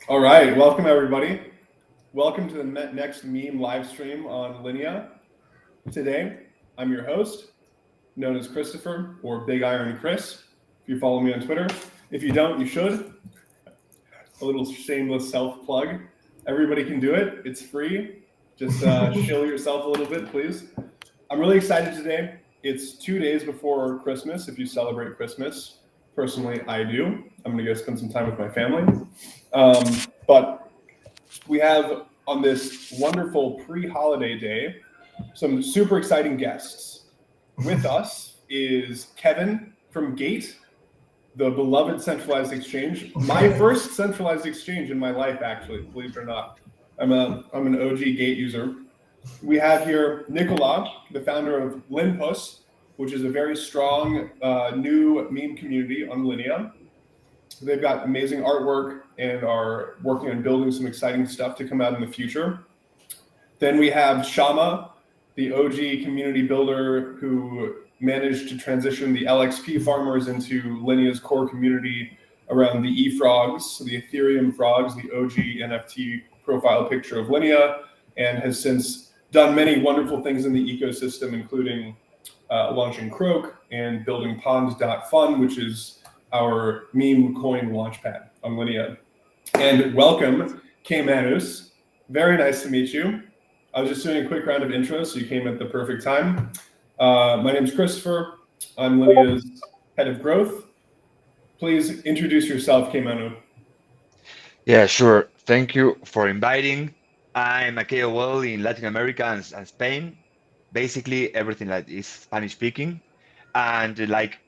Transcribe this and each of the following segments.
All right, welcome everybody. Welcome to the next meme live stream on Linea. Today, I'm your host, known as Christopher or Big Iron Chris. If you follow me on Twitter, if you don't, you should. A little shameless self-plug. Everybody can do it. It's free. Just chill yourself a little bit, please. I'm really excited today. It's 2 days before Christmas, if you celebrate Christmas. Personally, I do. I'm going to go spend some time with my family. But we have on this wonderful pre-holiday day some super exciting guests. With us is Kevin from Gate, the beloved centralized exchange. My first centralized exchange in my life, actually, believe it or not. I'm an OG Gate user. We have here Nicola, the founder of Linpus, which is a very strong new meme community on Linea. They've got amazing artwork and are working on building some exciting stuff to come out in the future. Then we have Shama, the OG community builder who managed to transition the LXP farmers into Linea's core community around the eFrogs, the Ethereum frogs, the OG NFT profile picture of Linea, and has since done many wonderful things in the ecosystem, including launching Croak and building Pond.fun, which is our meme coin launchpad on Linea. And welcome, K Manus. Very nice to meet you. I was just doing a quick round of intros, so you came at the perfect time. My name is Christopher. I'm Linea's head of growth. Please introduce yourself, K Manu. Yeah, sure. Thank you for inviting. I'm a KOL in Latin America and Spain. Basically, everything that is Spanish speaking. And like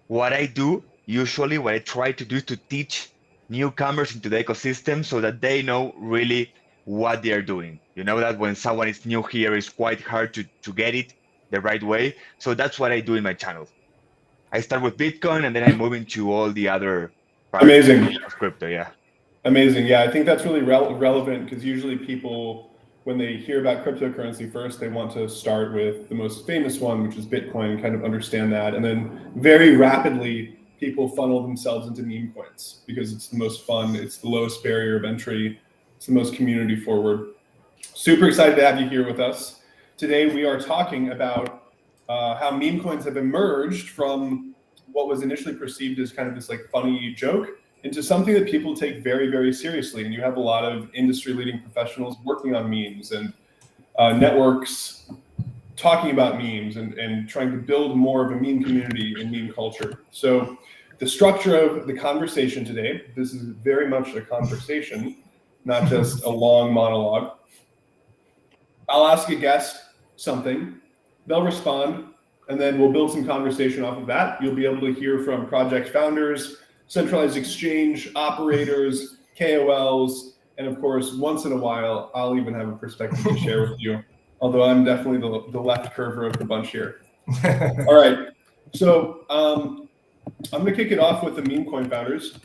what I do, usually what I try to do is to teach newcomers into the ecosystem so that they know really what they are doing. You know that when someone is new here, it's quite hard to get it the right way. So that's what I do in my channel. I start with Bitcoin and then I move into all the other parts Amazing. of crypto. Yeah. Amazing. Yeah, I think that's really relevant because usually people, when they hear about cryptocurrency first, they want to start with the most famous one, which is Bitcoin, kind of understand that. And then very rapidly, people funnel themselves into meme coins because it's the most fun, it's the lowest barrier of entry, it's the most community forward. Super excited to have you here with us. Today, we are talking about how meme coins have emerged from what was initially perceived as kind of this like funny joke into something that people take very, very seriously. And you have a lot of industry-leading professionals working on memes and networks talking about memes and trying to build more of a meme community and meme culture. So the structure of the conversation today, this is very much a conversation, not just a long monologue. I'll ask a guest something, they'll respond, and then we'll build some conversation off of that. You'll be able to hear from project founders, centralized exchange operators, KOLs, and of course, once in a while, I'll even have a perspective to share with you, although I'm definitely the left curver of the bunch here. All right, so I'm gonna kick it off with the meme coin founders.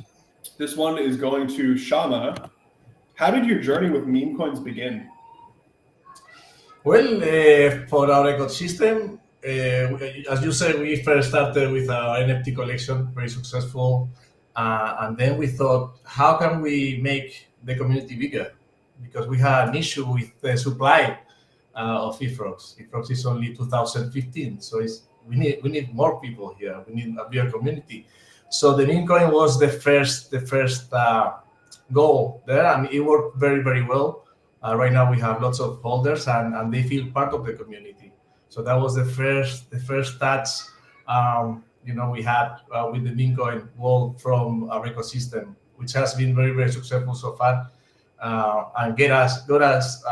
This one is going to Shama. How did your journey with meme coins begin? Well, for our ecosystem, as you said, we first started with our NFT collection, very successful. And then we thought, how can we make the community bigger? Because we had an issue with the supply of eFrogs. eFrogs is only 2015, so we need more people here. We need a bigger community. So the meme coin was the first goal there, and it worked very, very well. Right now we have lots of holders and they feel part of the community. So that was the first touch we had with the meme coin world from our ecosystem, which has been very, very successful so far, and got us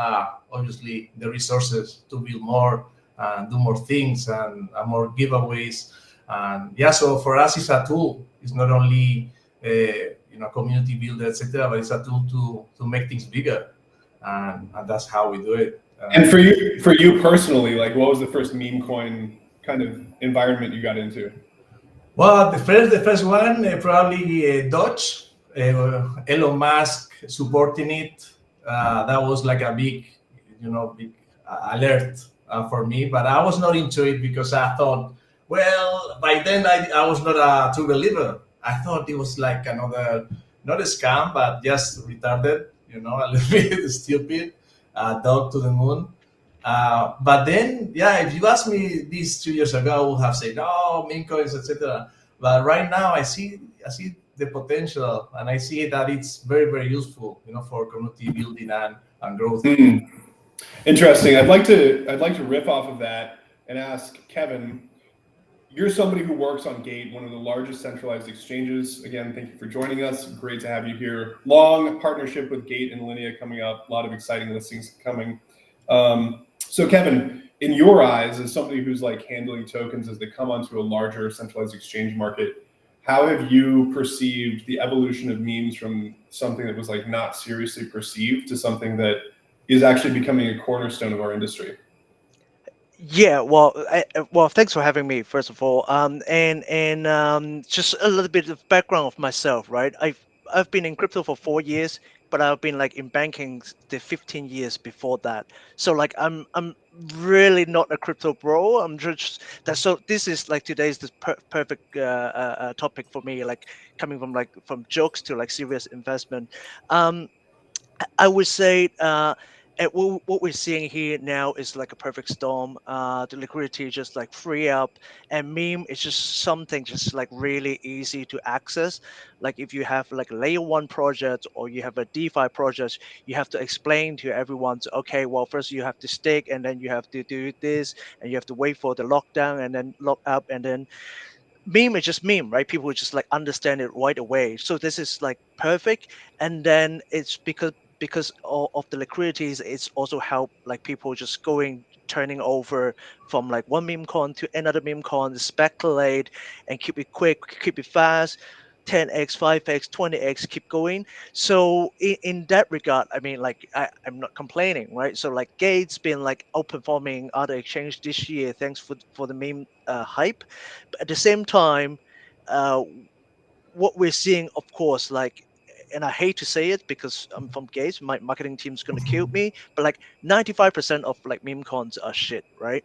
obviously the resources to build more and do more things and more giveaways. And yeah, so for us it's a tool. It's not only community builder, etc., but it's a tool to make things bigger. And that's how we do it. And for you personally, like what was the first meme coin kind of environment you got into? Well, the first one probably Dodge, Elon Musk supporting it. That was like a big alert for me. But I was not into it because I thought, well, by then I was not a true believer. I thought it was like another not a scam, but just retarded, a little bit stupid, dog to the moon. But then, yeah, if you asked me this 2 years ago, I would have said, no, meme coins, etc. But right now, I see the potential, and I see that it's very, very useful, for community building and growth. Interesting. I'd like to riff off of that and ask Kevin. You're somebody who works on Gate, one of the largest centralized exchanges. Again, thank you for joining us. Great to have you here. Long partnership with Gate and Linea coming up. A lot of exciting listings coming. So Kevin, in your eyes, as somebody who's like handling tokens as they come onto a larger centralized exchange market, how have you perceived the evolution of memes from something that was like not seriously perceived to something that is actually becoming a cornerstone of our industry? Yeah, well, thanks for having me, first of all. And just a little bit of background of myself, right? I've been in crypto for 4 years, but I've been like in banking the 15 years before that. So like I'm really not a crypto bro. I'm just that. So this is like today's the perfect topic for me, like coming from jokes to like serious investment. Um, I would say what we're seeing here now is like a perfect storm. The liquidity just like free up, and meme is just something just like really easy to access. Like if you have like a layer one project or you have a DeFi project, you have to explain to everyone, okay, well, first you have to stake, and then you have to do this, and you have to wait for the lockdown, and then lock up, and then meme is just meme, right? People would just like understand it right away. So this is like perfect. And then it's because of the liquidities, it's also helped like people just turning over from like one meme coin to another meme coin, speculate and keep it quick, keep it fast. 10x, 5x, 20x, keep going. So in that regard, I mean, like I'm not complaining, right? So like Gates been like outperforming other exchange this year, thanks for the meme hype. But at the same time, uh, what we're seeing, of course, like, and I hate to say it because I'm from Gates, my marketing team's gonna kill me, but like 95% of like meme cons are shit, right?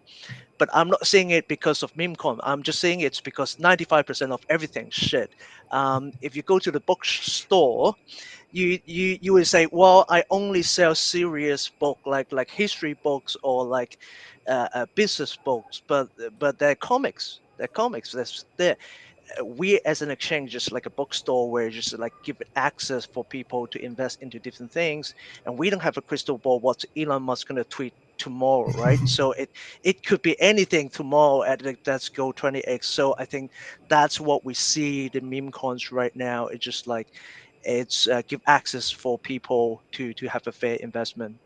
But I'm not saying it because of meme con. I'm just saying it's because 95% of everything's shit. If you go to the bookstore, you would say, well, I only sell serious book like history books or like business books, but they're comics. They're comics. That's there. We as an exchange just like a bookstore where just like give it access for people to invest into different things, and we don't have a crystal ball what Elon Musk going to tweet tomorrow, right? So it could be anything tomorrow at like let's go 20x. So I think that's what we see the meme cons right now. It's just like it's give access for people to have a fair investment.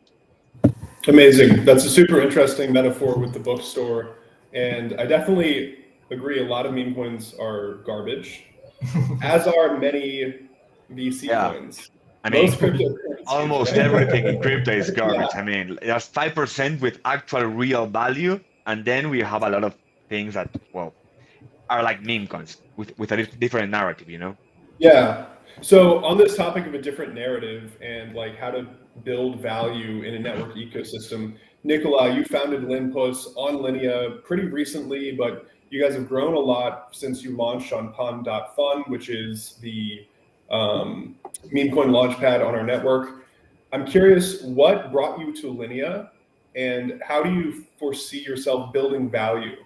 Amazing. That's a super interesting metaphor with the bookstore. And I definitely agree. A lot of meme coins are garbage, as are many VC Yeah. coins. I mean, Most cryptocurrencies, almost right? everything in crypto is garbage. Yeah. I mean, just 5% with actual real value, and then we have a lot of things that, well, are like meme coins with a different narrative, you know? Yeah. So on this topic of a different narrative and like how to build value in a network ecosystem, Nicola, you founded Linpus on Linea pretty recently, but you guys have grown a lot since you launched on Pond.fun, which is the meme coin launchpad on our network. I'm curious, what brought you to Linea, and how do you foresee yourself building value?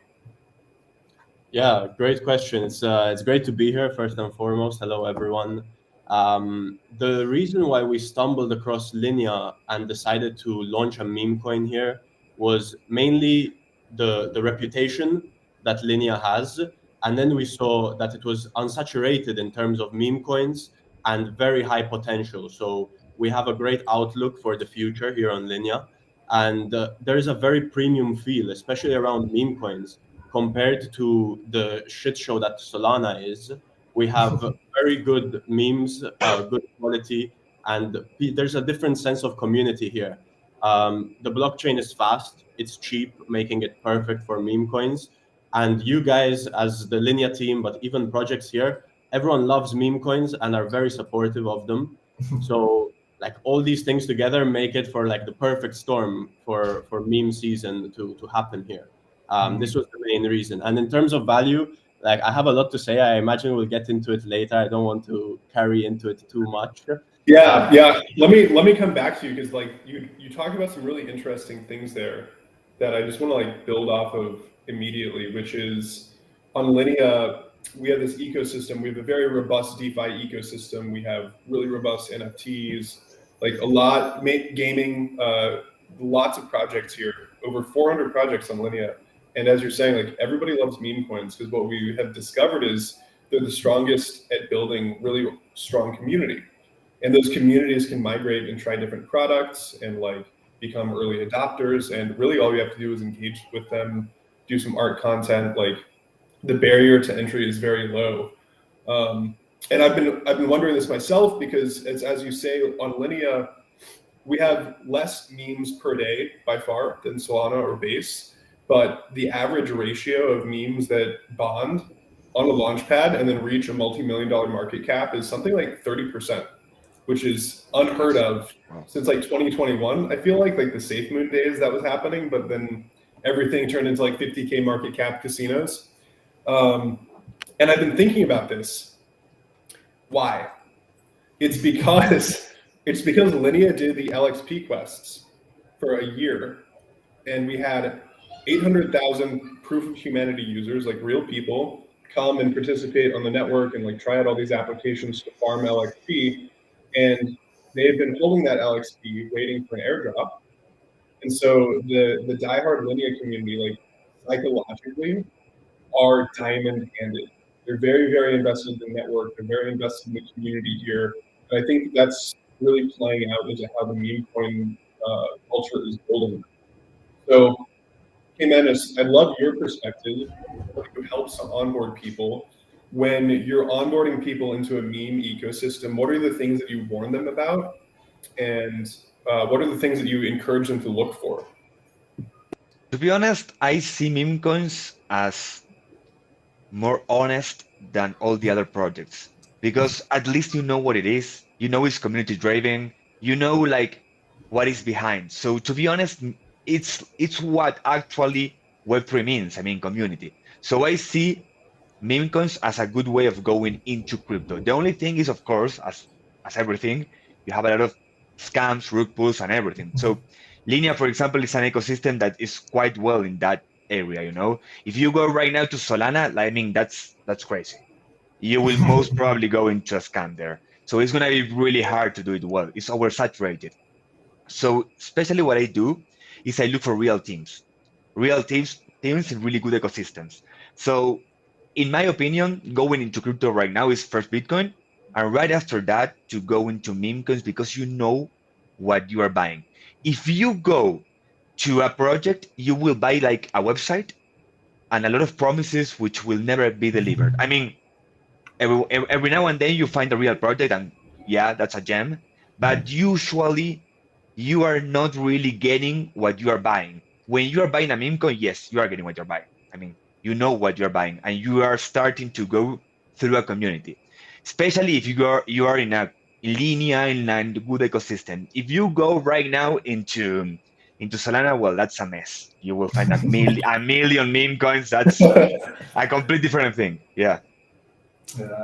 Yeah, great question. It's great to be here first and foremost. Hello, everyone. The reason why we stumbled across Linea and decided to launch a meme coin here was mainly the reputation that Linea has, and then we saw that it was unsaturated in terms of meme coins and very high potential. So we have a great outlook for the future here on Linea, and there is a very premium feel, especially around meme coins compared to the shit show that Solana is. We have very good memes, good quality, and there's a different sense of community here. The blockchain is fast, it's cheap, making it perfect for meme coins. And you guys, as the Linea team, but even projects here, everyone loves meme coins and are very supportive of them. So like all these things together make it for like the perfect storm for meme season to happen here. This was the main reason. And in terms of value, like I have a lot to say. I imagine we'll get into it later. I don't want to carry into it too much. Yeah. Let me come back to you because like you talk about some really interesting things there that I just want to like build off of immediately, which is on Linea, we have this ecosystem. We have a very robust DeFi ecosystem. We have really robust NFTs, like a lot gaming, lots of projects here, over 400 projects on Linea. And as you're saying, like everybody loves meme coins because what we have discovered is they're the strongest at building really strong community. And those communities can migrate and try different products and like become early adopters. And really all we have to do is engage with them, do some art content. Like the barrier to entry is very low. And I've been wondering this myself because as you say on Linea, we have less memes per day by far than Solana or Base, but the average ratio of memes that bond on a launch pad and then reach a multi-million-dollar market cap is something like 30%, which is unheard of since like 2021. I feel like the Safe Moon days that was happening, but then everything turned into like 50K market cap casinos. And I've been thinking about this. Why? It's because Linea did the LXP quests for a year, and we had 800,000 proof of humanity users, like real people, come and participate on the network and like try out all these applications to farm LXP. And they've been holding that LXP, waiting for an airdrop. And so the diehard Linea community, like psychologically, are diamond-handed. They're very, very invested in the network. They're very invested in the community here. And I think that's really playing out into how the meme coin culture is building. So, Jimenez, I'd love your perspective. What helps to onboard people when you're onboarding people into a meme ecosystem? What are the things that you warn them about, and what are the things that you encourage them to look for? To be honest, I see meme coins as more honest than all the other projects because at least you know what it is. You know it's community driven. You know like what is behind. So to be honest, it's what actually Web3 means. I mean community. So I see meme coins as a good way of going into crypto. The only thing is, of course, as everything, you have a lot of scams, rug pulls, and everything. So Linea, for example, is an ecosystem that is quite well in that area. You know, if you go right now to Solana, I mean that's crazy. You will most probably go into a scam there. So it's gonna be really hard to do it well. It's oversaturated. So especially what I do is I look for real teams in really good ecosystems. So in my opinion, going into crypto right now is first Bitcoin, and right after that to go into meme coins because you know what you are buying. If you go to a project, you will buy like a website and a lot of promises which will never be delivered. I mean, every now and then you find a real project, and yeah, that's a gem, but usually you are not really getting what you are buying. When you are buying a meme coin, yes, you are getting what you're buying. I mean, you know what you're buying, and you are starting to go through a community. Especially if you are in a linear and good ecosystem. If you go right now into Solana, well, that's a mess. You will find a million meme coins. That's a complete different thing. Yeah.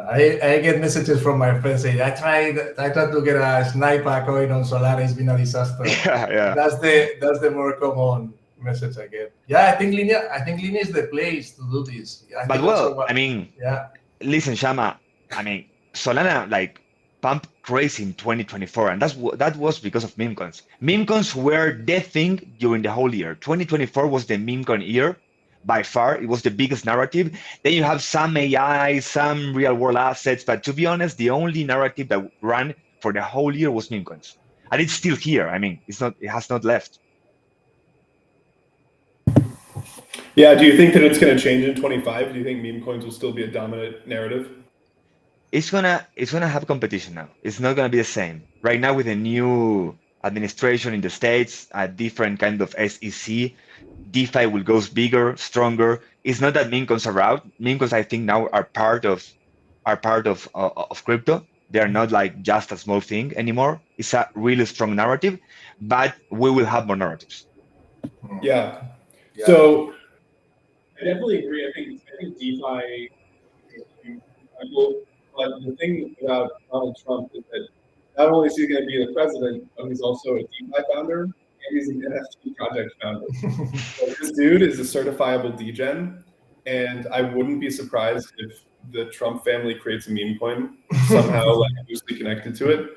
I get messages from my friends saying I tried to get a sniper coin on Solana. It's been a disaster. Yeah. That's the more common message I get. Yeah, I think Linea is the place to do this. But well, I mean, yeah. Listen, Shama, I mean, Solana like pumped crazy in 2024, and that was because of meme coins. Meme coins were the thing during the whole year. 2024 was the meme coin year by far. It was the biggest narrative. Then you have some AI, some real world assets, but to be honest, the only narrative that ran for the whole year was meme coins, and it's still here. I mean, it has not left. Yeah, do you think that it's going to change in 25? Do you think meme coins will still be a dominant narrative? It's gonna have competition now. It's not gonna be the same. Right now with the new administration in the States, a different kind of SEC, DeFi will go bigger, stronger. It's not that meme coins are out. Meme coins I think now are part of crypto. They are not like just a small thing anymore. It's a really strong narrative, but we will have more narratives. Yeah. So I definitely agree. I think DeFi people. But the thing about Donald Trump is that not only is he going to be the president, but he's also a DeFi founder and he's an NFT project founder. So this dude is a certifiable degen, and I wouldn't be surprised if the Trump family creates a meme coin somehow, like loosely connected to it.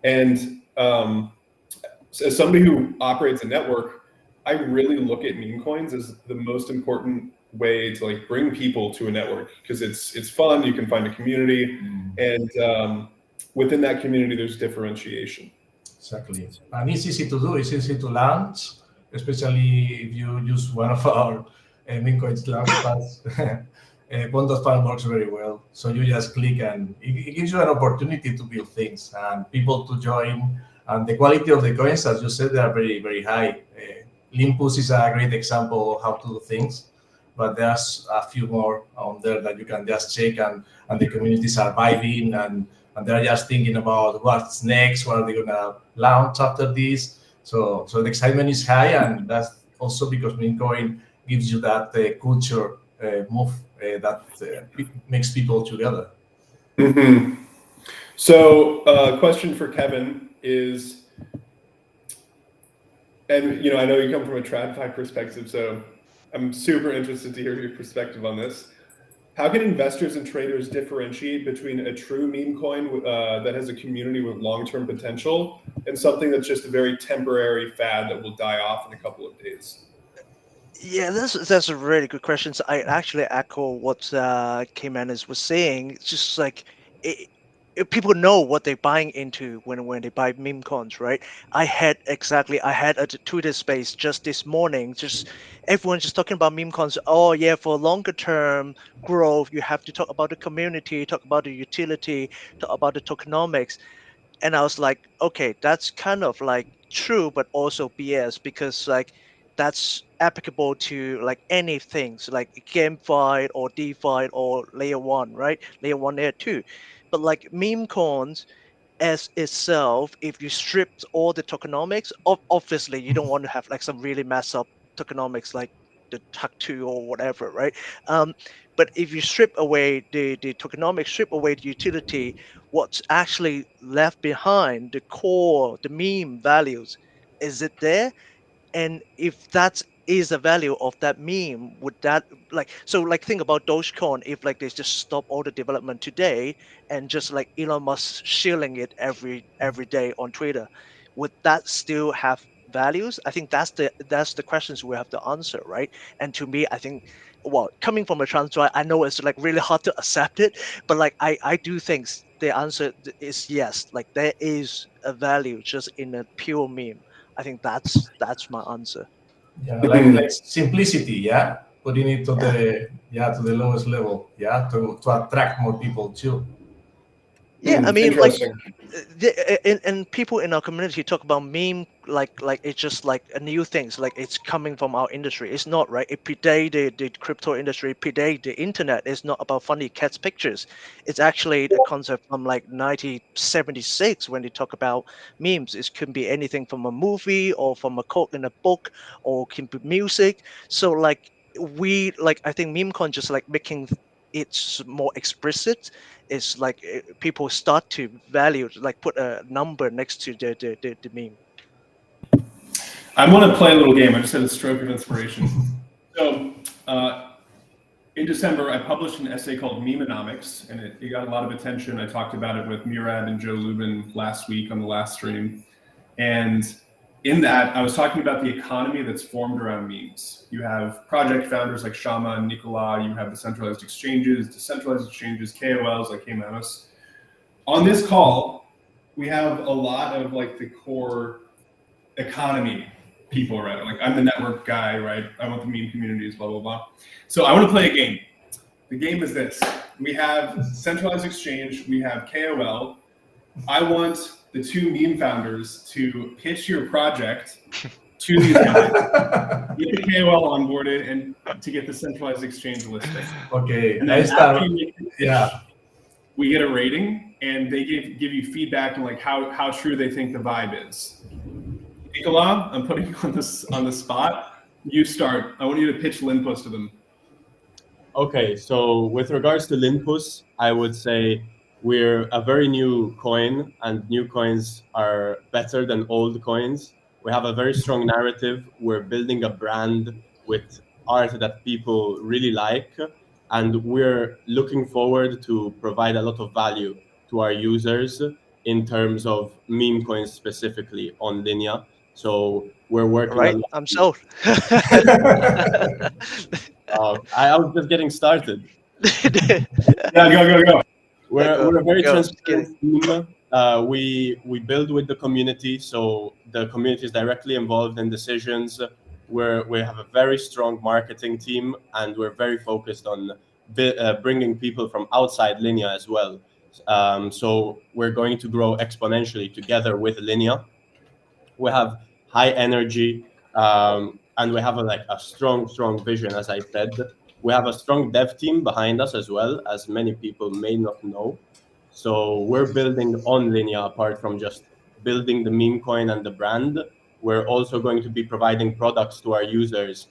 And so as somebody who operates a network, I really look at meme coins as the most important way to like bring people to a network because it's fun. You can find a community, and within that community, there's differentiation. Exactly. And it's easy to do, it's easy to launch, especially if you use one of our meme coins launch pads. Bond.farm works very well. So you just click and it gives you an opportunity to build things and people to join. And the quality of the coins, as you said, they are very, very high. Limpus is a great example of how to do things, but there's a few more on there that you can just check and the communities are vibing and they're just thinking about what's next, what are they gonna launch after this. So the excitement is high, and that's also because Bitcoin gives you that culture move that makes people together. Mm-hmm. So, question for Kevin is, and I know you come from a TradFi perspective, so I'm super interested to hear your perspective on this. How can investors and traders differentiate between a true meme coin that has a community with long-term potential and something that's just a very temporary fad that will die off in a couple of days? Yeah, that's a really good question. So I actually echo what K-Manis was saying. It's just like people know what they're buying into when they buy meme coins, right? I had a Twitter space just this morning. Just everyone just talking about meme coins. Oh yeah, for longer term growth, you have to talk about the community, talk about the utility, talk about the tokenomics. And I was like, okay, that's kind of like true, but also BS because like that's applicable to like anything, so like GameFi or DeFi or layer one, right? Layer one, layer two. But like meme coins as itself, if you stripped all the tokenomics, obviously you don't want to have like some really messed up tokenomics like the TUC2 or whatever, right? But if you strip away the tokenomics, strip away the utility, what's actually left behind, the core, the meme values, is it there? And if that is the value of that meme, would that like think about Dogecoin, if like they just stop all the development today and just like Elon Musk shilling it every day on Twitter, would that still have values? I think that's the questions we have to answer, right? And to me, I think, well, coming from a trans guy, I know it's like really hard to accept it, but like I do think the answer is yes. Like there is a value just in a pure meme. I think that's my answer. Yeah, like simplicity, yeah, putting it to the lowest level, yeah, to attract more people too. Yeah, I mean, like, Interesting. and people in our community talk about meme like it's just like a new things, like it's coming from our industry. It's not, right? It predate the crypto industry, predate the internet. It's not about funny cats pictures. It's actually the concept from like 1976 when they talk about memes. It can be anything from a movie or from a quote in a book or can be music. So like I think MemeCon just like making it's more explicit. It's like people start to value, like put a number next to the meme. I want to play a little game. I just had a stroke of inspiration. So, in December, I published an essay called Memeonomics, and it got a lot of attention. I talked about it with Murad and Joe Lubin last week on the last stream. And in that, I was talking about the economy that's formed around memes. You have project founders like Shama and Nicola. You have decentralized exchanges, KOLs like K-Manos. On this call, we have a lot of like the core economy people, right? Like I'm the network guy, right? I want the meme communities, blah, blah, blah. So I want to play a game. The game is this. We have centralized exchange, we have KOL. I want the two meme founders to pitch your project to these guys, get the KOL onboarded, and to get the centralized exchange listed. Okay, And then after you make the pitch, yeah, we get a rating, and they give you feedback on like how true they think the vibe is. Nicola, I'm putting you on the spot. You start. I want you to pitch Linpus to them. Okay, so with regards to Linpus, I would say we're a very new coin, and new coins are better than old coins. We have a very strong narrative. We're building a brand with art that people really like, and we're looking forward to provide a lot of value to our users in terms of meme coins specifically on Linea. So we're All working a right, lot. I'm sold. I was just getting started. Yeah, go. We're a very Go. Just kidding. transparent team. We build with the community, so the community is directly involved in decisions. We have a very strong marketing team, and we're very focused on bringing people from outside Linea as well. So we're going to grow exponentially together with Linea. We have high energy, and we have a strong vision. As I said, we have a strong dev team behind us as well, as many people may not know. So we're building on Linea apart from just building the meme coin and the brand. We're also going to be providing products to our users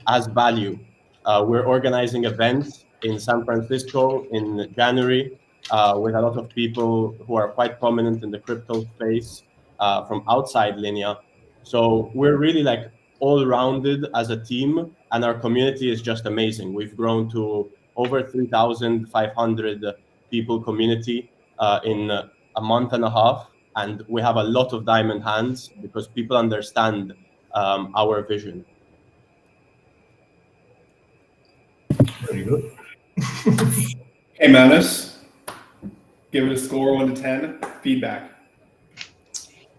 as value. We're organizing events in San Francisco in January with a lot of people who are quite prominent in the crypto space from outside Linea. So we're really like all rounded as a team, and our community is just amazing. We've grown to over 3,500 people community in a month and a half, and we have a lot of diamond hands because people understand our vision. Very good. Hey, Manus, give it a score 1 to 10. Feedback.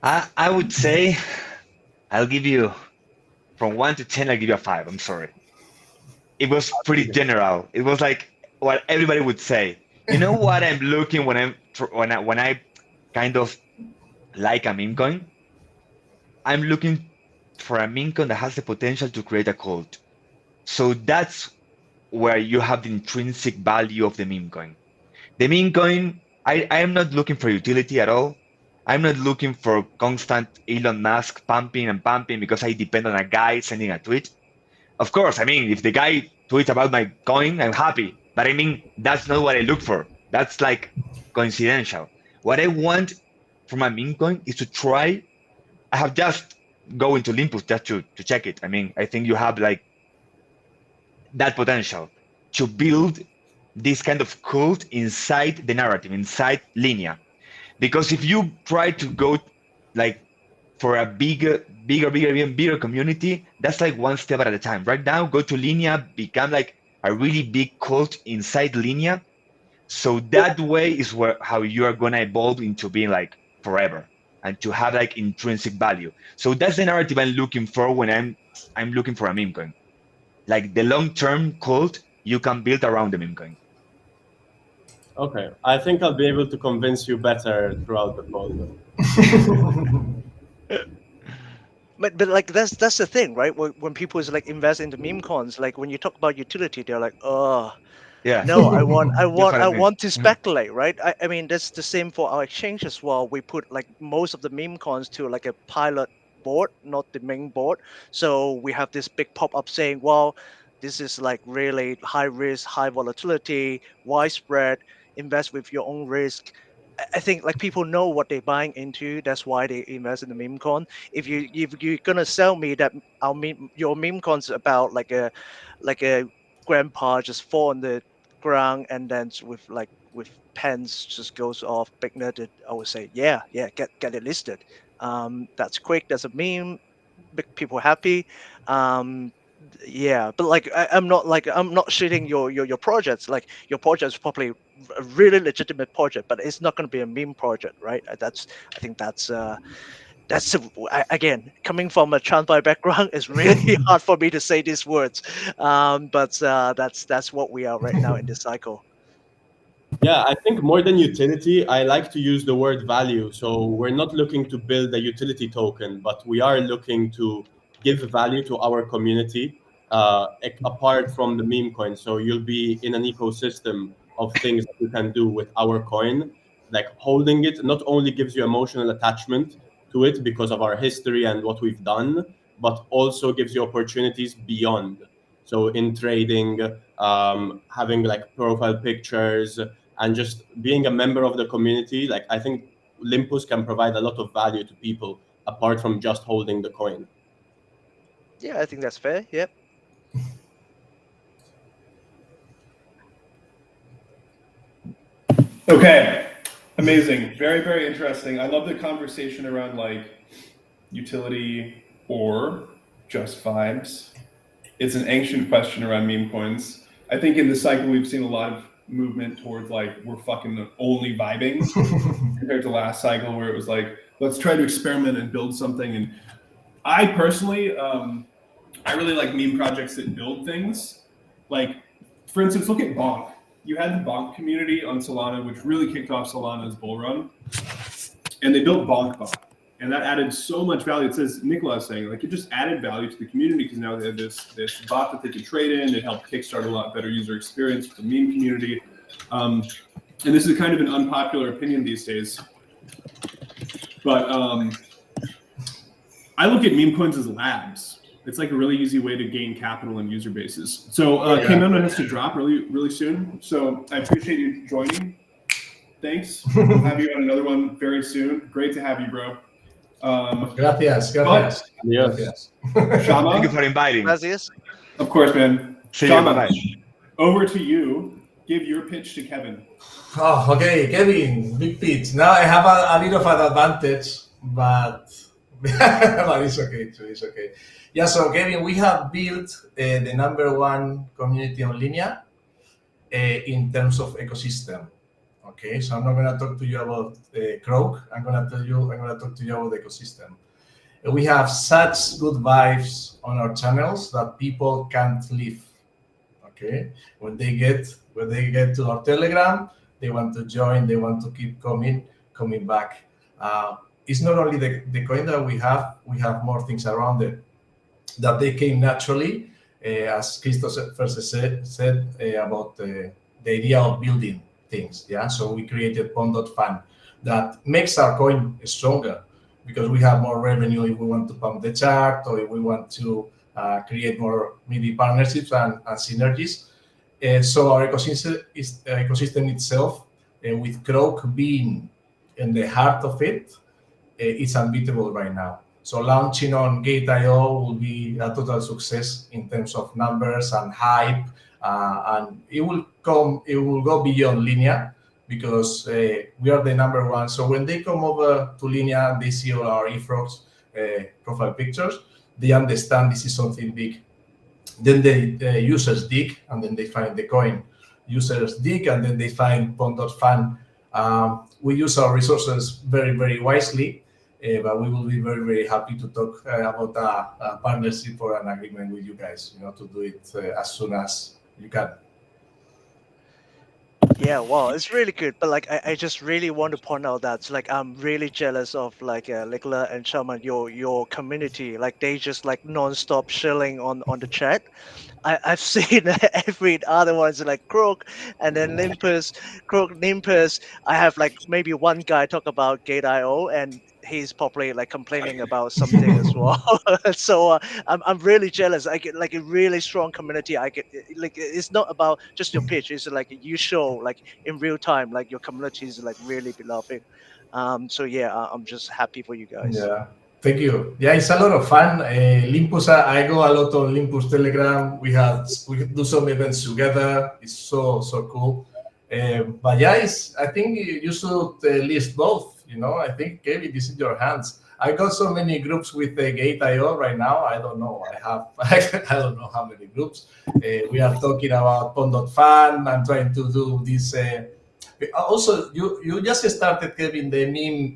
I would say I'll give you from 1 to 10. I'll give you a 5. I'm sorry. It was pretty general. It was like what everybody would say. You know what I'm looking when I kind of like a meme coin? I'm looking for a meme coin that has the potential to create a cult. So that's where you have the intrinsic value of the meme coin. The meme coin, I am not looking for utility at all. I'm not looking for constant Elon Musk pumping and pumping because I depend on a guy sending a tweet. Of course, I mean, if the guy tweets about my coin, I'm happy. But I mean, that's not what I look for. That's like coincidental. What I want from a meme coin is to try. I have just go into Olympus just to check it. I mean, I think you have like that potential to build this kind of cult inside the narrative, inside Linea. Because if you try to go like for a bigger community, that's like one step at a time. Right now, go to Linea, become like a really big cult inside Linea. So that way is how you are gonna evolve into being like forever and to have like intrinsic value. So that's the narrative I'm looking for when I'm looking for a meme coin. Like the long-term cult you can build around the meme coin. Okay, I think I'll be able to convince you better throughout the call. But like that's the thing, right? When people is like invest into meme cons, like when you talk about utility, they're like, oh Yeah. no, I That's what I mean. want to speculate, right? I mean that's the same for our exchange as well. We put like most of the meme cons to like a pilot board, not the main board. So we have this big pop-up saying, well, this is like really high risk, high volatility, widespread, invest with your own risk. I think like people know what they're buying into. That's why they invest in the meme con. If you're gonna sell me that your meme con's about like a grandpa just fall on the ground and then with pens just goes off big netted, I would say yeah, get it listed. That's quick. That's a meme. Make people happy. Yeah, but like I'm not shitting your projects. Like your project is probably a really legitimate project, but it's not going to be a meme project, right? I think again, coming from a TransFi background, it's really hard for me to say these words. But that's what we are right now in this cycle. Yeah, I think more than utility, I like to use the word value. So we're not looking to build a utility token, but we are looking to give value to our community apart from the meme coin. So you'll be in an ecosystem of things that you can do with our coin. Like holding it not only gives you emotional attachment to it because of our history and what we've done, but also gives you opportunities beyond. So in trading, having like profile pictures, and just being a member of the community, like I think Limpus can provide a lot of value to people apart from just holding the coin. Yeah, I think that's fair. Yep. Okay, amazing, very very interesting. I love the conversation around like utility or just vibes. It's an ancient question around meme coins. I think in this cycle we've seen a lot of movement towards like we're fucking only vibing compared to last cycle where it was like let's try to experiment and build something. And I personally, I really like meme projects that build things. Like, for instance, look at Bonk. You had the Bonk community on Solana, which really kicked off Solana's bull run, and they built BonkBot, and that added so much value. It says Nicolas saying like it just added value to the community because now they had this bot that they could trade in. It helped kickstart a lot better user experience for the meme community. And this is kind of an unpopular opinion these days, but I look at meme coins as labs. It's like a really easy way to gain capital and user bases. So Kimono has to drop really soon. So I appreciate you joining. Thanks. We'll have you on another one very soon. Great to have you, bro. Gracias. Yes. Shama, Thank you for inviting. Gracias. of course, man. See you. Shama, Bye. over to you. Give your pitch to Kevin. Oh, okay, Kevin, big pitch. Now I have a bit of an advantage, but but it's okay too. It's okay. Yeah. So Kevin, we have built the #1 community on Linea in terms of ecosystem. Okay, so I'm not going to talk to you about Croak. I'm going to talk to you about the ecosystem. We have such good vibes on our channels that people can't leave. Okay, when they get to our Telegram, they want to join. They want to keep coming back. It's not only the coin that we have more things around it that they came naturally, as Christos first said about the idea of building things. Yeah, so we created Pond.fan that makes our coin stronger because we have more revenue if we want to pump the chart or if we want to create more maybe partnerships and synergies. So our ecosystem itself, with Croak being in the heart of it, it's unbeatable right now. So launching on Gate.io will be a total success in terms of numbers and hype, and it will go beyond Linea because we are the #1. So when they come over to Linea and they see all our eFrogs profile pictures, they understand this is something big. Then the users dig, and then they find the coin. Users dig, and then they find Pond.fan. We use our resources very, very wisely, but we will be very, very happy to talk about a partnership or an agreement with you guys, to do it as soon as you can. Yeah, well, it's really good, but like I just really want to point out that like I'm really jealous of like Nicola and Shaman, your community. Like they just like non-stop shilling on the chat. I've seen every other ones like Croak and then Limpus. I have like maybe one guy talk about Gate.io and he's probably like complaining about something as well. So I'm really jealous. I get like a really strong community. I get like it's not about just your pitch. It's like you show like in real time like your community is like really beloved. So yeah, I'm just happy for you guys. Yeah. Thank you. Yeah, it's a lot of fun. Limpus, I go a lot on Limpus Telegram. We do some events together. It's so cool. But yeah, I think you should list both. I think Kevin, this is in your hands. I got so many groups with Gate.io right now. I don't know. I don't know how many groups. We are talking about Pond.fan. I'm trying to do this. Also, you just started, Kevin, the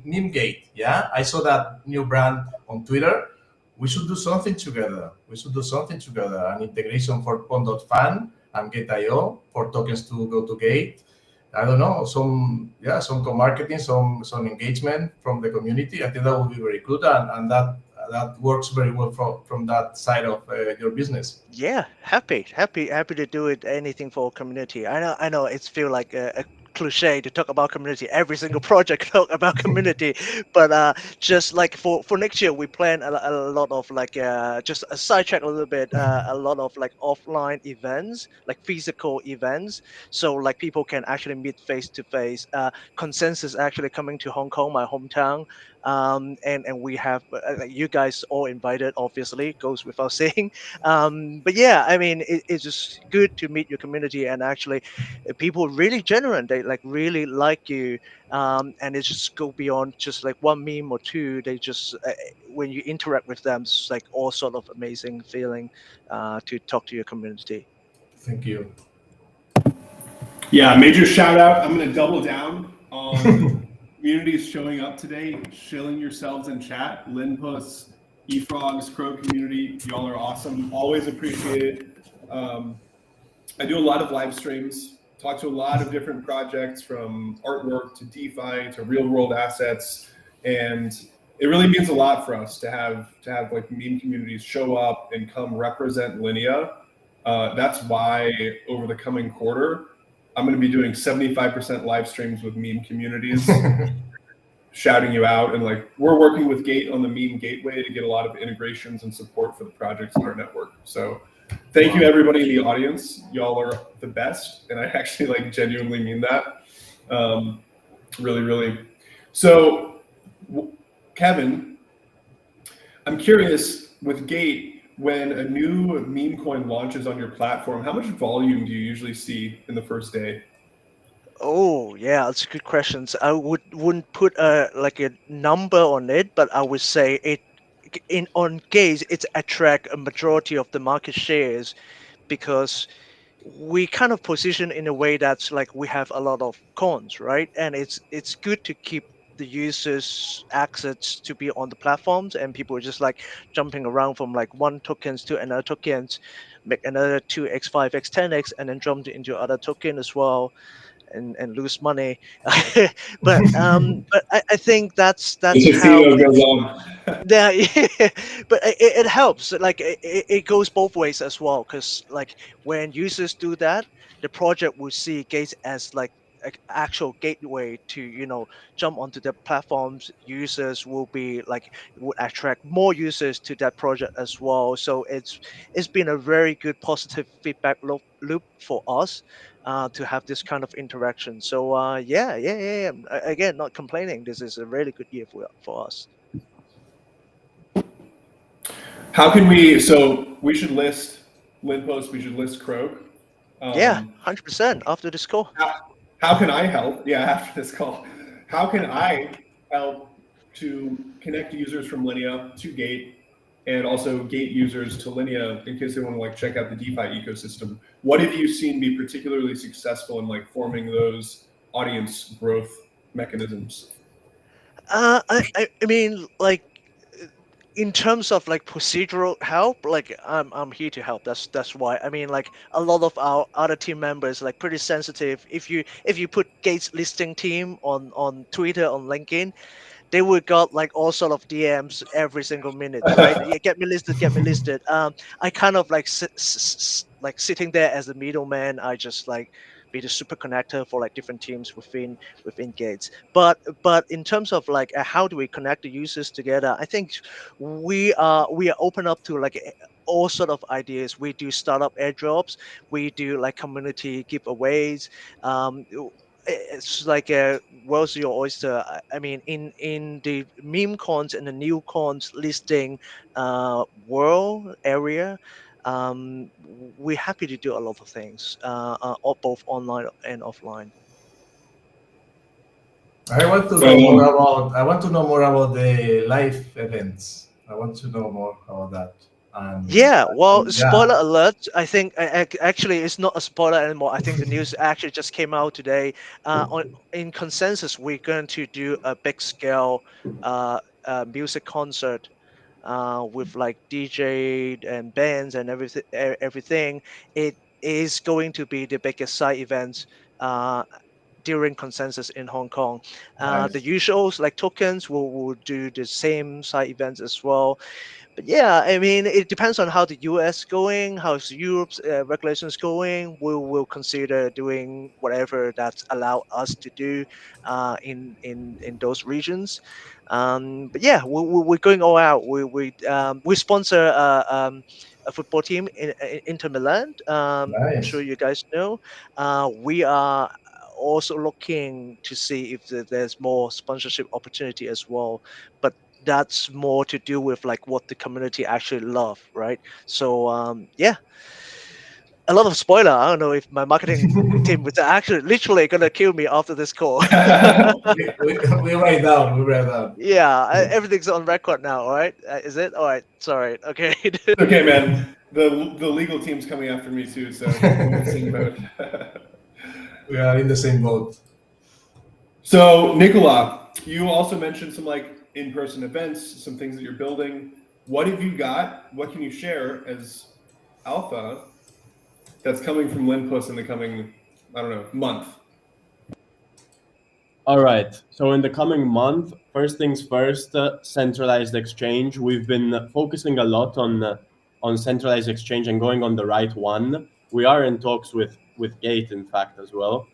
meme gate. Yeah, I saw that new brand on Twitter. We should do something together. An integration for Pond.fan and Gate.io for tokens to go to Gate. I don't know, some co-marketing, some engagement from the community. I think that would be very good, and that works very well from that side of your business. Yeah, happy to do it. Anything for community. I know. It's feel like a cliche to talk about community. Every single project talk about community, but just like for next year, we plan a lot of like just a sidetrack a little bit, a lot of like offline events, like physical events, so like people can actually meet face to face. Consensus actually coming to Hong Kong, my hometown, and we have like you guys all invited. Obviously, goes without saying. But yeah, I mean, it's just good to meet your community and actually people really genuine, they like really like you, and it just go beyond just like one meme or two. They just when you interact with them, it's like all sort of amazing feeling to talk to your community. Thank you. Yeah, major shout out. I'm going to double down on communities showing up today, shilling yourselves in chat. Linpus, eFrogs, Crow community, y'all are awesome. Always appreciate it. I do a lot of live streams, talk to a lot of different projects from artwork to DeFi to real world assets. And it really means a lot for us to have like meme communities show up and come represent Linea. That's why over the coming quarter, I'm going to be doing 75% live streams with meme communities, shouting you out. And like we're working with Gate on the meme gateway to get a lot of integrations and support for the projects in our network. So thank you everybody in the audience. Y'all are the best. And I actually like genuinely mean that. Really, really. So Kevin, I'm curious with Gate, when a new meme coin launches on your platform, how much volume do you usually see in the first day? Oh yeah, that's a good question. So I wouldn't put a like a number on it, but I would say it in on Gaze it's attract a majority of the market shares because we kind of position in a way that's like we have a lot of cons, right? And it's good to keep the users access to be on the platforms, and people are just like jumping around from like one tokens to another tokens, make another 2x 5x 10x and then jump into other token as well, and lose money. But I think that's Mr. how CEO goes on. yeah, but it helps. Like it goes both ways as well. Because like when users do that, the project will see Gates as like an actual gateway to jump onto the platforms. Users will be like would attract more users to that project as well. So it's been a very good positive feedback loop for us to have this kind of interaction. So yeah. Again, not complaining. This is a really good year for us. How can we? So we should list Linpost. We should list Croak. Yeah, Um, 100% after this call. how, how can I help? Yeah, after this call, how can I help to connect users from Linea to Gate, and also Gate users to Linea in case they want to like check out the DeFi ecosystem? What have you seen be particularly successful in like forming those audience growth mechanisms? I mean, like in terms of like procedural help, like I'm here to help. That's why. I mean, like a lot of our other team members like pretty sensitive. If you put Gates listing team on Twitter, on LinkedIn, they would got like all sort of DMs every single minute, right? Yeah, get me listed, get me listed. I kind of like like sitting there as a middleman. I just like be the super connector for like different teams within Gates. But in terms of like how do we connect the users together, I think we are open up to like all sort of ideas. We do startup airdrops, we do like community giveaways. Um, it's like a world's your oyster. I mean, in the meme cons and the new cons listing world area, we're happy to do a lot of things, both online and offline. I want to know more about. I want to know more about the live events. I want to know more about that. Yeah, well, Yeah. spoiler alert. I think actually it's not a spoiler anymore. I think the news actually just came out today. In consensus, we're going to do a big scale music concert with like DJ and bands and everything. It is going to be the biggest side event uh, during consensus in Hong Kong. Nice. The usuals like tokens will do the same side events as well. But yeah, I mean, it depends on how the US going, how's Europe's regulations going. We'll consider doing whatever that's allowed us to do in those regions. But yeah, we're going all out. We sponsor a football team in Inter Milan. I'm Nice. sure you guys know. We are also looking to see if there's more sponsorship opportunity as well. But that's more to do with like what the community actually love, right? So yeah, a lot of spoiler. I don't know if my marketing team was actually literally gonna kill me after this call. We write down. We write down. Yeah, everything's on record now, all right? Is it? All right, sorry. Okay. Okay, man. The legal team's coming after me too, so we're in the same boat. We are in the same boat. So, Nicola, you also mentioned some like in-person events, some things that you're building. What have you got? What can you share as alpha that's coming from Linpus in the coming, I don't know, month? All right. So in the coming month, first things first, centralized exchange. We've been focusing a lot on centralized exchange and going on the right one. We are in talks with Gate, in fact, as well.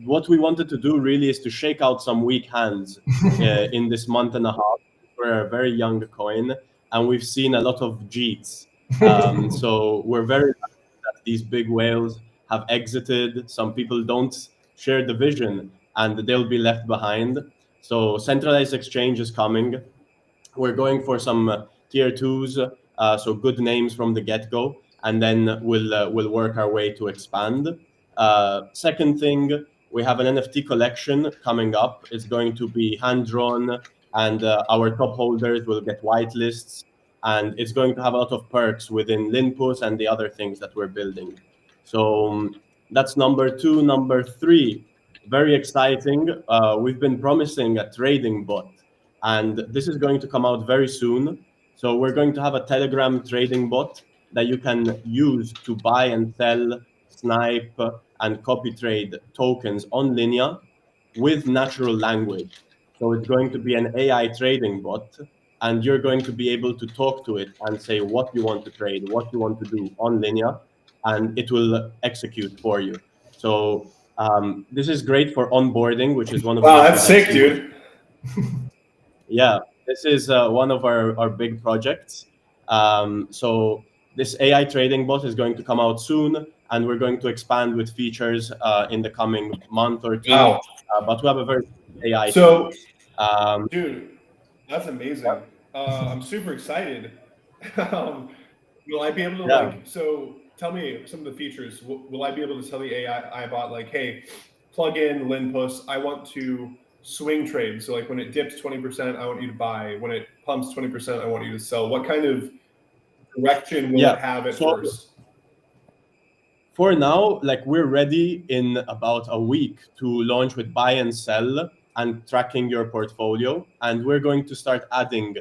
What we wanted to do really is to shake out some weak hands in this month and a half. We're a very young coin, and we've seen a lot of cheats. So we're very happy that these big whales have exited. Some people don't share the vision and they'll be left behind. So centralized exchange is coming. We're going for some tier twos, so good names from the get-go, and then we'll work our way to expand. Second thing, we have an NFT collection coming up. It's going to be hand drawn, and our top holders will get whitelists, and it's going to have a lot of perks within Linpus and the other things that we're building. So that's number two. Number three, very exciting. We've been promising a trading bot, and this is going to come out very soon. So we're going to have a Telegram trading bot that you can use to buy and sell, snipe, and copy trade tokens on Linea with natural language. So it's going to be an AI trading bot, and you're going to be able to talk to it and say what you want to trade, what you want to do on Linea, and it will execute for you. So this is great for onboarding, which is one of Wow, the that's issues sick, dude. Yeah, this is one of our big projects. So this AI trading bot is going to come out soon, and we're going to expand with features in the coming month or two. Wow. But we have a very AI So, team. dude, that's amazing. I'm super excited. Will I be able to Yeah. like? So, tell me some of the features. Will I be able to tell the AI bot like, hey, plug in Linpus. I want to swing trade. So, like when it dips 20%, I want you to buy. When it pumps 20%, I want you to sell. What kind of direction will Yeah. it have at So- first? For now, like we're ready in about a week to launch with buy and sell and tracking your portfolio. And we're going to start adding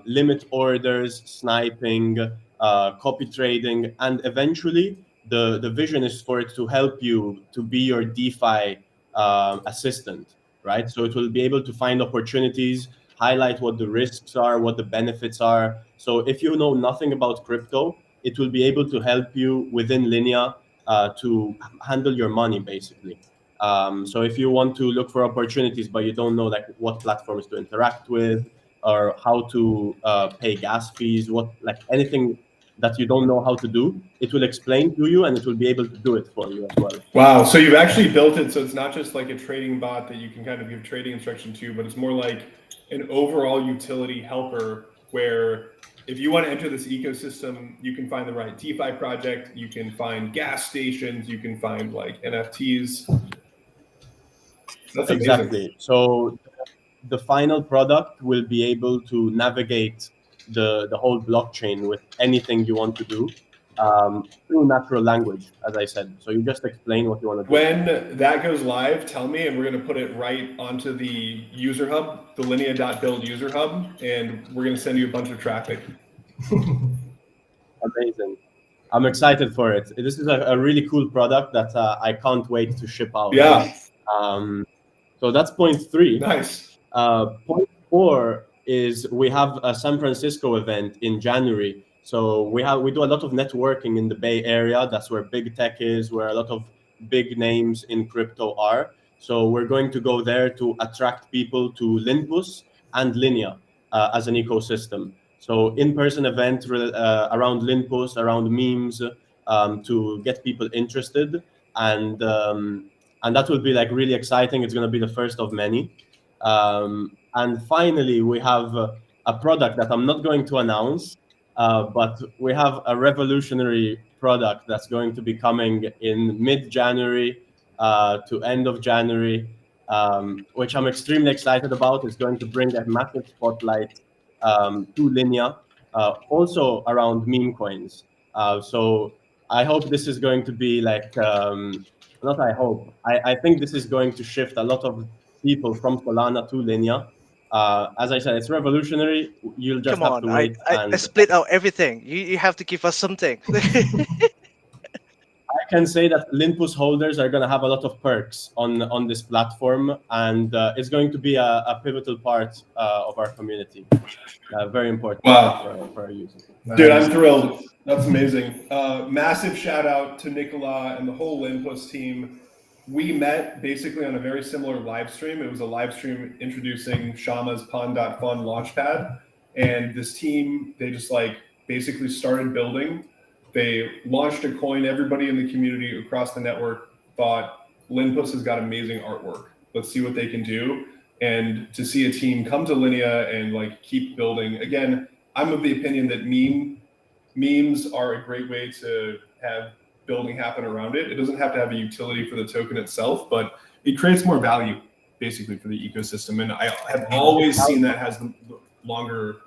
limit orders, sniping, copy trading, and eventually the vision is for it to help you to be your DeFi assistant, right? So it will be able to find opportunities, highlight what the risks are, what the benefits are. So if you know nothing about crypto, it will be able to help you within Linea to handle your money, basically. So if you want to look for opportunities, but you don't know like what platforms to interact with or how to pay gas fees, what like anything that you don't know how to do, it will explain to you and it will be able to do it for you as well. Wow. So you've actually built it so it's not just like a trading bot that you can kind of give trading instruction to, but it's more like an overall utility helper where if you want to enter this ecosystem, you can find the right DeFi project, you can find gas stations, you can find like NFTs. That's amazing. Exactly. So the final product will be able to navigate the whole blockchain with anything you want to do through natural language, as I said. So you just explain what you want to do. When that goes live, tell me, and we're going to put it right onto the user hub, the linea.build user hub, and we're going to send you a bunch of traffic. Amazing. I'm excited for it. This is a really cool product that I can't wait to ship out. Yeah. So that's point 3. Nice. Point 4 is we have a San Francisco event in January. So we do a lot of networking in the Bay Area. That's where big tech is, where a lot of big names in crypto are. So we're going to go there to attract people to Limpus and Linea as an ecosystem. So in-person event around Limpus, around memes, to get people interested, and that will be like really exciting. It's going to be the first of many. And finally, we have a product that I'm not going to announce, but we have a revolutionary product that's going to be coming in mid-January to end of January, which I'm extremely excited about. It's going to bring a massive spotlight to Linea, also around meme coins. So I hope this is going to be like, not I hope, I think this is going to shift a lot of people from Solana to Linea. As I said, it's revolutionary. You'll just Come have on, to I, wait. I, I And split out everything. You have to give us something. I can say that Limpus holders are going to have a lot of perks on this platform, and it's going to be a pivotal part of our community. Very important for our users. Dude, I'm thrilled. That's amazing. Massive shout out to Nicola and the whole Limpus team. We met basically on a very similar live stream. It was a live stream introducing Shama's Pond.fun launchpad. And this team, they just like basically started building. They launched a coin. Everybody in the community across the network thought Limpus has got amazing artwork. Let's see what they can do. And to see a team come to Linea and like keep building. Again, I'm of the opinion that memes are a great way to have building happen around it. It doesn't have to have a utility for the token itself, but it creates more value basically for the ecosystem. And I have always seen that has the longer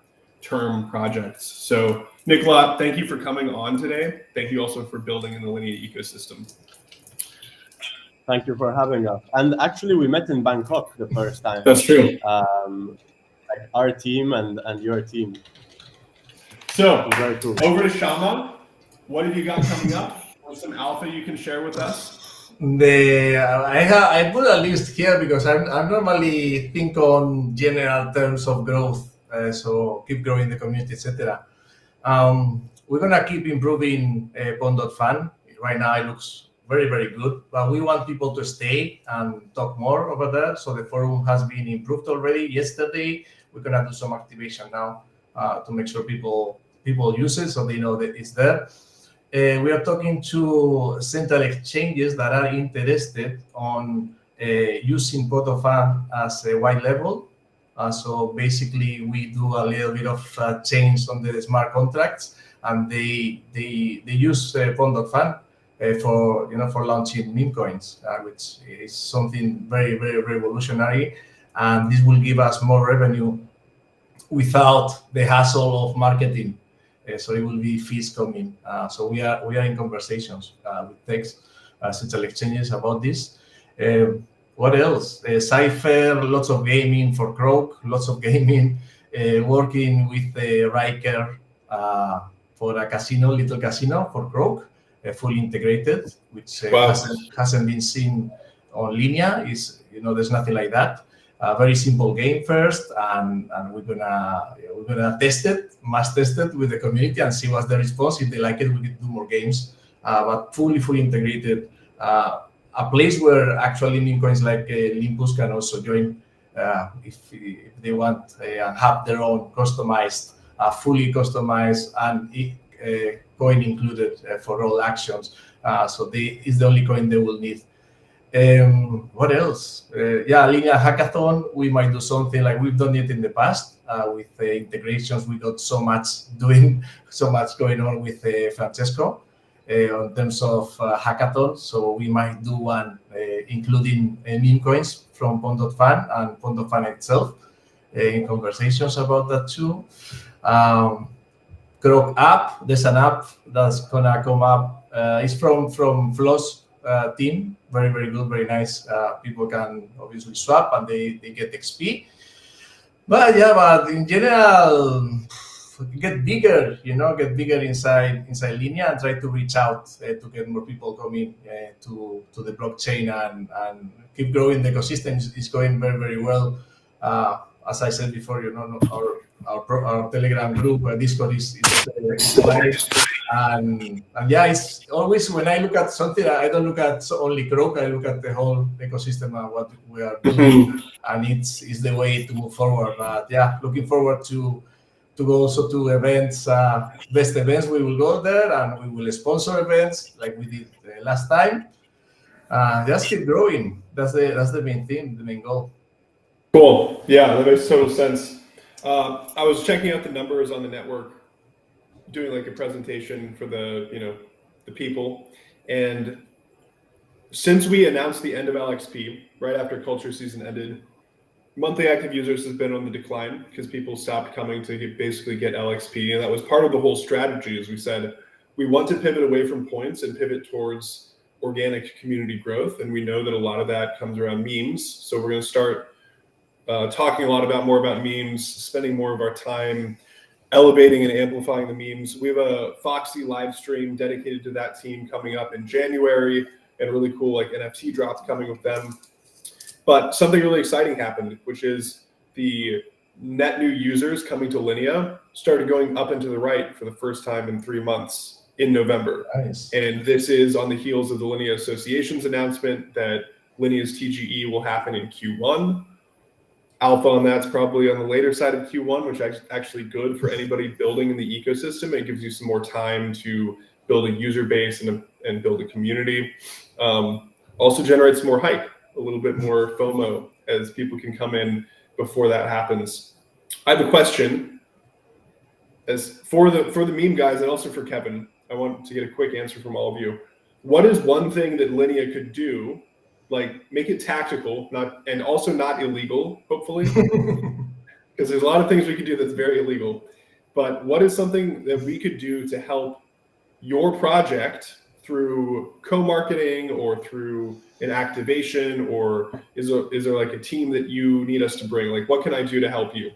term projects. So Nicola, thank you for coming on today. Thank you also for building in the Linea ecosystem. Thank you for having us. And actually, we met in Bangkok the first time. That's true. Like our team and your team. So very cool. Over to Shama. What have you got coming up? What's some alpha you can share with us? I put a list here because I normally think on general terms of growth. So keep growing the community, etc. We're gonna keep improving Pond.fun. Right now it looks very, very good, but we want people to stay and talk more over there. So the forum has been improved already. Yesterday, we're gonna do some activation now to make sure people use it so they know that it's there. We are talking to central exchanges that are interested on using Pond.fun as a white label. So basically, we do a little bit of change on the smart contracts, and they use Pond.fun for launching meme coins, which is something very, very revolutionary, and this will give us more revenue without the hassle of marketing. So it will be fees coming. So we are in conversations with central exchanges about this. What else? Cypher, lots of gaming for Croak, lots of gaming, working with Riker for a little casino for Croak, fully integrated, which hasn't been seen on Linea. There's nothing like that. Very simple game first, and we're gonna test it, mass test it with the community and see what's the response. If they like it, we can do more games. But fully integrated. A place where actually meme coins like Limpus can also join if they want and have their own customized, fully customized and coin included for all actions. So it's the only coin they will need. What else? Linea Hackathon. We might do something like we've done it in the past with integrations. We got so much going on with Francesco in terms of hackathon. So we might do one including meme coins from Pond.fun and Pond.fun itself. In conversations about that too. Croak app. There's an app that's gonna come up. It's from Flo's team. Very, very good, very nice. People can obviously swap and they get XP. But in general, get bigger, get bigger inside Linea and try to reach out to get more people coming to the blockchain and keep growing. The ecosystem is going very, very well. As I said before, our Telegram group, Discord is great. And yeah, it's always when I look at something, I don't look at only Croak, I look at the whole ecosystem and what we are building, and it's the way to move forward. But yeah, looking forward to go also to events, best events. We will go there and we will sponsor events like we did last time. Just keep growing. That's the main thing, the main goal. Cool. Yeah, that makes total sense. I was checking out the numbers on the network, doing like a presentation for the people, and since we announced the end of LXP right after culture season ended, monthly active users has been on the decline because people stopped coming to basically get LXP, and that was part of the whole strategy. As we said, we want to pivot away from points and pivot towards organic community growth, and we know that a lot of that comes around memes. So we're going to start talking a lot more about memes, spending more of our time elevating and amplifying the memes. We have a Foxy live stream dedicated to that team coming up in January, and a really cool like NFT drops coming with them. But something really exciting happened, which is the net new users coming to Linea started going up and to the right for the first time in 3 months in November. Nice. And this is on the heels of the Linea Association's announcement that Linea's TGE will happen in Q1. Alpha on that's probably on the later side of Q1, which is actually good for anybody building in the ecosystem. It gives you some more time to build a user base and build a community. Also generates more hype, a little bit more FOMO as people can come in before that happens. I have a question as for the meme guys and also for Kevin. I want to get a quick answer from all of you. What is one thing that Linea could do, like make it tactical, and also not illegal, hopefully, because there's a lot of things we could do that's very illegal. But what is something that we could do to help your project through co-marketing or through an activation, or is there like a team that you need us to bring? Like, what can I do to help you?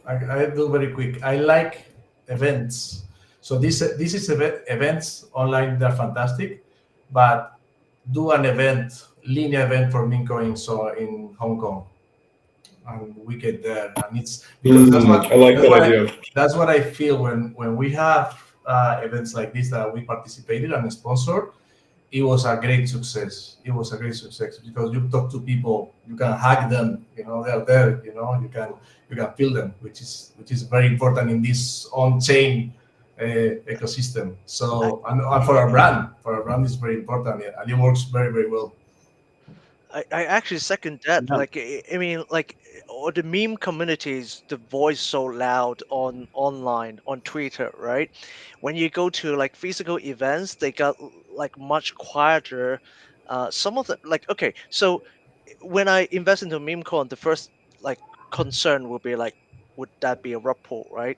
I do very quick. I like events. So this is events online. They're fantastic, but do an event, Linea event for meme coins, so in Hong Kong, and we get there, and it's because I like that idea. That's what I feel when we have events like this that we participated and sponsored. It was a great success. It was a great success because you talk to people, you can hack them. They're there. You can feel them, which is very important in this on-chain ecosystem. So and for our brand is very important, and it works very, very well. I actually second that. Yeah. Like, I mean, like, the meme communities, the voice so loud online on Twitter, right? When you go to like physical events, they got like much quieter. Some of the like, okay, so when I invest into meme coin, the first like concern would be like, would that be a rug pull, right?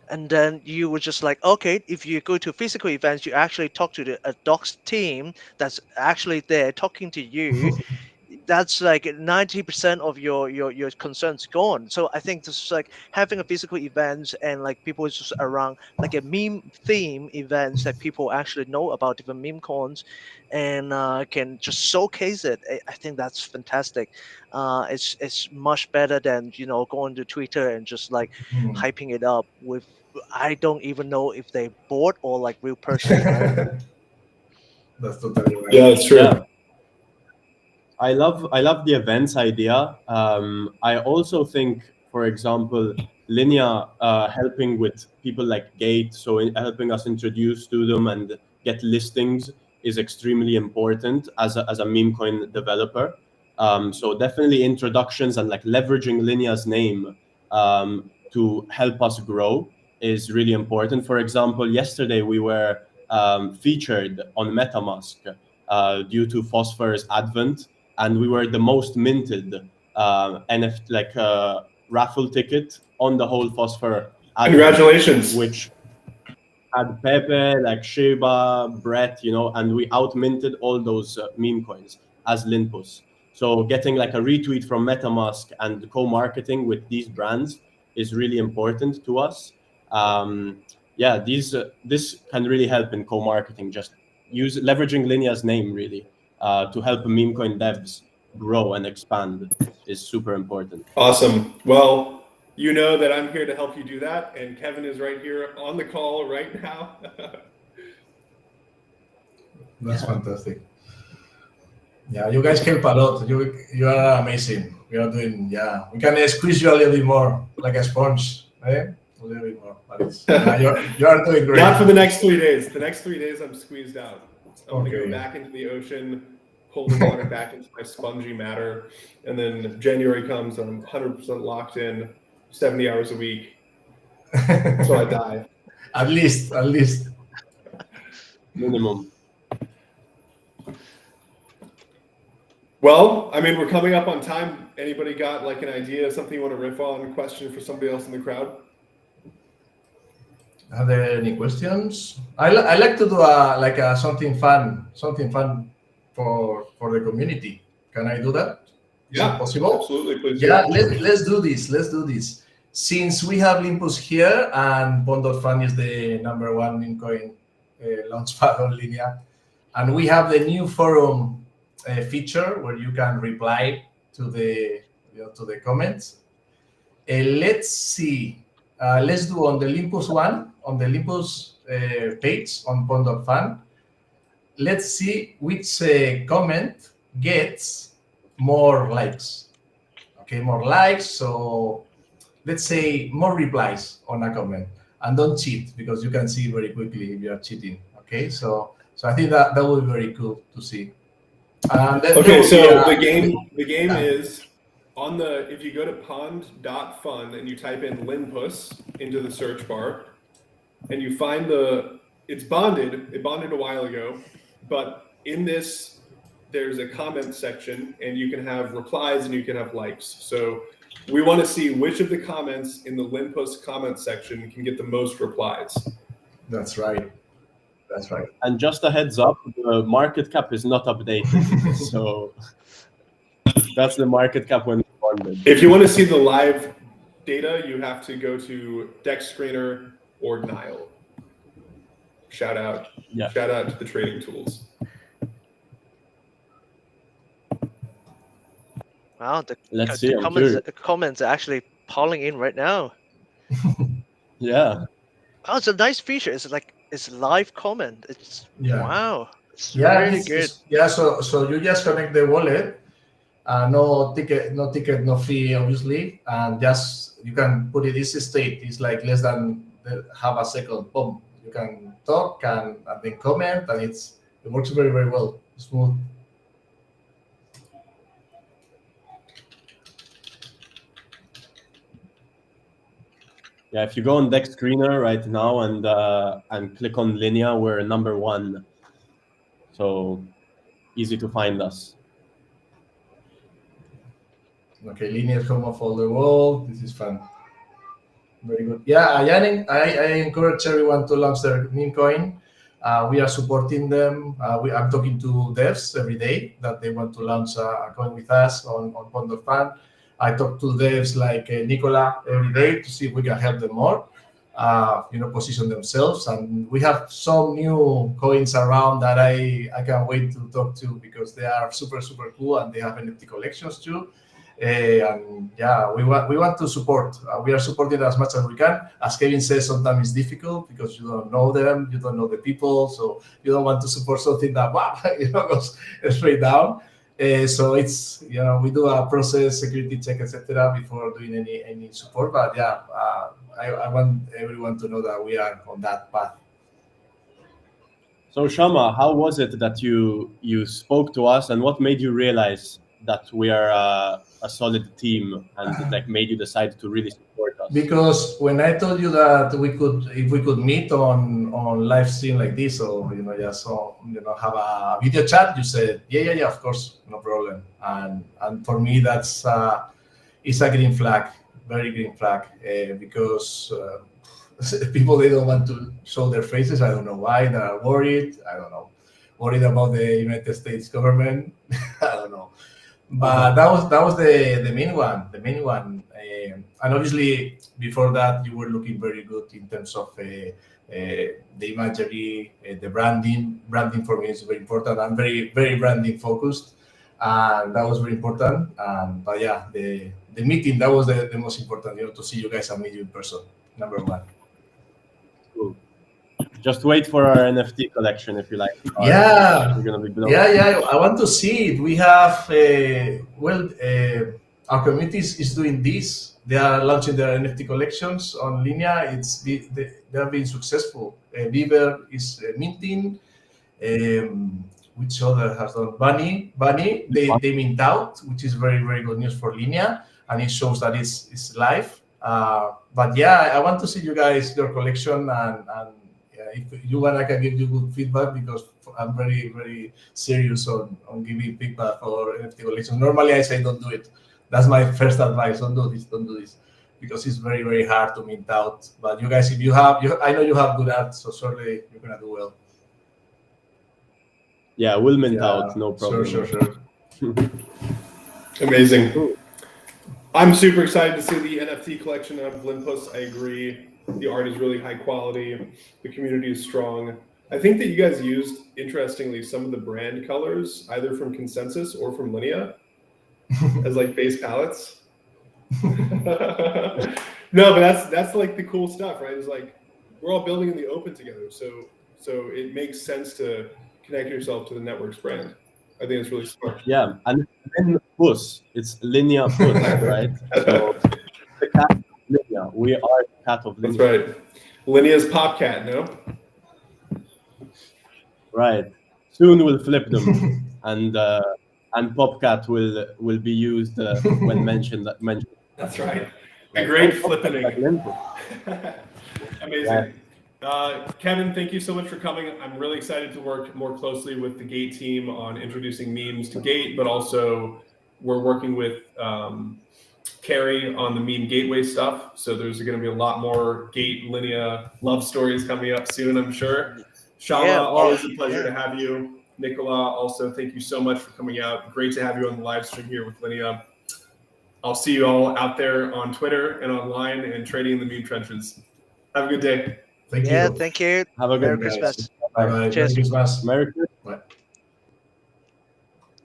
and then you would just like, okay, if you go to physical events, you actually talk to a docs team that's actually there talking to you. That's like 90% of your concerns gone. So I think just like having a physical events and like people just around like a meme theme events that people actually know about different meme cons and can just showcase it. I think that's fantastic. It's much better than going to Twitter and just like hyping it up with, I don't even know if they bought or like real person, right? That's totally right. Yeah, that's true. Yeah. I love the events idea. I also think, for example, Linea helping with people like Gate, so helping us introduce to them and get listings is extremely important as a meme coin developer. So definitely introductions and like leveraging Linea's name to help us grow is really important. For example, yesterday we were featured on MetaMask due to Phosphor's advent, and we were the most minted NFT raffle ticket on the whole Phosphor advent, Congratulations. which had Pepe, like Shiba, Brett, and we outminted all those meme coins as Linpus. So getting like a retweet from MetaMask and co-marketing with these brands is really important to us. Yeah, this can really help in co-marketing. Just leveraging Linea's name really to help meme coin devs grow and expand is super important. Awesome. Well, you know that I'm here to help you do that, and Kevin is right here on the call right now. That's fantastic. Yeah, you guys help a lot. You are amazing. We are doing, yeah. We can squeeze you a little bit more, like a sponge, eh? A little bit more. But you are doing great. Not for the next 3 days. The next 3 days, I'm squeezed out. I'm going to Okay. go back into the ocean, pull the water back into my spongy matter, and then January comes, and I'm 100% locked in, 70 hours a week, so I die. At least. Minimum. Well, I mean, we're coming up on time. Anybody got like an idea, something you want to riff on, a question for somebody else in the crowd? Are there any questions? I like to do something fun for the community. Can I do that? Is it possible? Absolutely, please. Yeah, let's do this. Since we have Limpus here and Bond.Fun is the number one meme coin launchpad on Linea, and we have the new forum feature where you can reply to the comments. Let's see. Let's do on the Limpus one, on the Limpus page on Bond.Fun. Let's see which comment gets more likes. Okay, more likes. So let's say more replies on a comment, and don't cheat because you can see very quickly if you are cheating. Okay, so I think that would be very cool to see. Okay, so the game is on the, if you go to pond.fun and you type in Linpus into the search bar, and you find it bonded a while ago, but in this, there's a comment section, and you can have replies and you can have likes. So we want to see which of the comments in the Linpus comment section can get the most replies. That's right. And just a heads up, the market cap is not updated. So that's the market cap when it's funded. If you want to see the live data, you have to go to Dex Screener or Nile. Shout out to the trading tools. Wow, the comments are actually piling in right now. Yeah. Oh, it's a nice feature. It's live comment. Wow. It's really good. So you just connect the wallet, no ticket, no fee, obviously, and just you can put it easy state. It's like less than half a second. Boom. You can talk and then comment, and it works very, very well. Smooth. Yeah, if you go on Dex Screener right now and click on Linea, we're number one. So easy to find us. Okay, Linea is home of all the world. This is fun. Very good. Yeah, I encourage everyone to launch their meme coin. We are supporting them. I'm talking to devs every day that they want to launch a coin with us on Bond.Fun. I talk to devs like Nicola every day to see if we can help them more, position themselves. And we have some new coins around that I can't wait to talk to because they are super, super cool and they have NFT collections too. And yeah, we want to support. We are supporting as much as we can. As Kevin says, sometimes it's difficult because you don't know them, you don't know the people, so you don't want to support something that goes straight down. So it's we do a process, security check, etc. before doing any support. But yeah, I want everyone to know that we are on that path. So Shama, how was it that you spoke to us, and what made you realize that we are a solid team and made you decide to really support us? Because when I told you that if we could meet on live stream like this, or have a video chat, you said yeah, of course, no problem. And for me that's it's a green flag, very green flag, because people, they don't want to show their faces. I don't know why. They are worried. I don't know, worried about the United States government. I don't know. But that was the main one. The main one. And obviously, before that, you were looking very good in terms of the imagery, the branding. Branding for me is very important. I'm very, very branding focused, and that was very important. But yeah, the meeting, that was the most important, to see you guys and meet you in person, number one. Cool. Just wait for our NFT collection if you like. Yeah, We're gonna be blown. yeah. I want to see it. We have our community is doing this. They are launching their NFT collections on Linea. They have been successful. Beaver is minting. Which other has done? Bunny. They mint out, which is very, very good news for Linea, and it shows that it's live. But yeah, I want to see you guys, your collection, and if you want, I can give you good feedback, because I'm very, very serious on giving feedback for NFT collection. Normally, I say don't do it. That's my first advice. Don't do this, because it's very, very hard to mint out. But you guys, if you have, I know you have good art, so surely you're gonna do well. Yeah, we'll mint out, no problem. Sure. Amazing. Cool. I'm super excited to see the NFT collection of Blimpus. I agree. The art is really high quality. The community is strong. I think that you guys used, interestingly, some of the brand colors, either from Consensus or from Linea, as like base palettes. No, but that's like the cool stuff, right? It's like we're all building in the open together, so it makes sense to connect yourself to the network's brand. I think it's really smart. Yeah, and then Puss, it's Linea Puss, right? So the cat of Linea. We are the cat of Linea. That's right. Linea's Popcat, no? Right. Soon we'll flip them, and Popcat will be used when mentioned. That's right. A great flipping. Like Amazing. Kevin, thank you so much for coming. I'm really excited to work more closely with the Gate team on introducing memes to Gate, but also we're working with Carrie on the meme gateway stuff. So there's going to be a lot more Gate Linea love stories coming up soon, I'm sure. Shama, always a pleasure to have you. Nicola, also thank you so much for coming out. Great to have you on the live stream here with Linea. I'll see you all out there on Twitter and online and trading in the meme trenches. Have a good day. Thank you. Thank you. Have a good Merry day. Christmas. Bye. Cheers. Merry Christmas. Merry Christmas. Bye.